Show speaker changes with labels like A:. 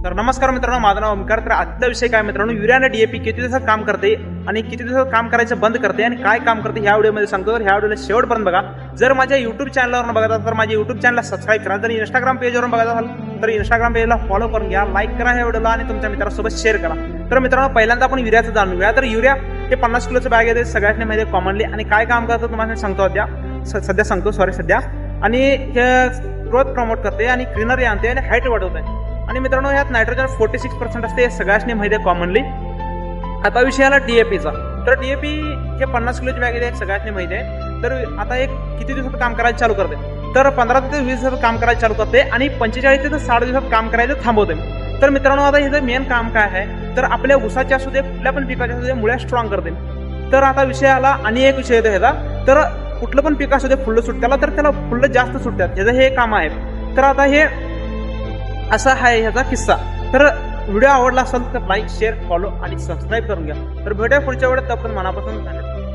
A: तर नमस्कार मित्रांनो, माझं नाव ओमकार. तर आजचा विषय काय मित्रांनो, युरिया आणि डीएपी किती दिवसात काम करते आणि किती दिवसात काम करायचं बंद करते आणि काय काम करते ह्या व्हिडिओमध्ये सांगतो. तर ह्या व्हिडिओला शेवटपर्यंत बघा. जर माझ्या युट्यूब चॅनलवरून बघत असाल तर माझ्या युट्यूब चॅनलला सबस्क्राईब करा. जर इंस्टाग्राम पेजवरून बघत असाल तर इंस्टाग्राम पेजला फॉलो करून घ्या, लाईक करा ह्या व्हिडिओला आणि तुमच्या मित्रांसोबत शेअर करा. तर मित्रांनो, पहिल्यांदा आपण युरियाचं जाणून घेऊया. तर युरिया हे 50 किलोचं बॅग येते सगळ्यांनी माहिती कॉमनली, आणि काय काम करतं तुम्हाला सांगतो सध्या. आणि हे ग्रोथ प्रमोट करते आणि ग्रीनरी आणते आणि हाईट वाढवते. आणि मित्रांनो, यात नायट्रोजन 46% असते, हे सगळ्यांनी माहिती आहे कॉमनली. आता विषय आला डीएपीचा. तर डीएपी हे 50 किलोची बॅग आहे, सगळ्यांनी माहिती आहे. तर आता एक किती दिवसात काम करायला चालू करते, तर 15 ते 20 दिवसात काम करायला चालू करते आणि 45 ते 60 दिवसात काम करायचं थांबवते. तर मित्रांनो, आता ह्याचं मेन काम काय आहे, तर आपल्या ऊसाचे असू दे, कुठल्या पण पिकाचे असू दे, मुळ्या स्ट्रॉंग करते. तर आता विषय आला आणि एक विषय येतो ह्याचा, तर कुठलं पण पीक असू दे फुलं सुटत्याला, तर त्याला फुलं जास्त सुटतात, ह्याचं हे काम आहे. तर आता हे असा आहे ह्याचा किस्सा. तर व्हिडिओ आवडला असेल तर लाईक, शेअर, फॉलो आणि सबस्क्राईब करून घ्या. तर भेटूया पुढच्या वेळेत. आपण मनापासून धन्यवाद.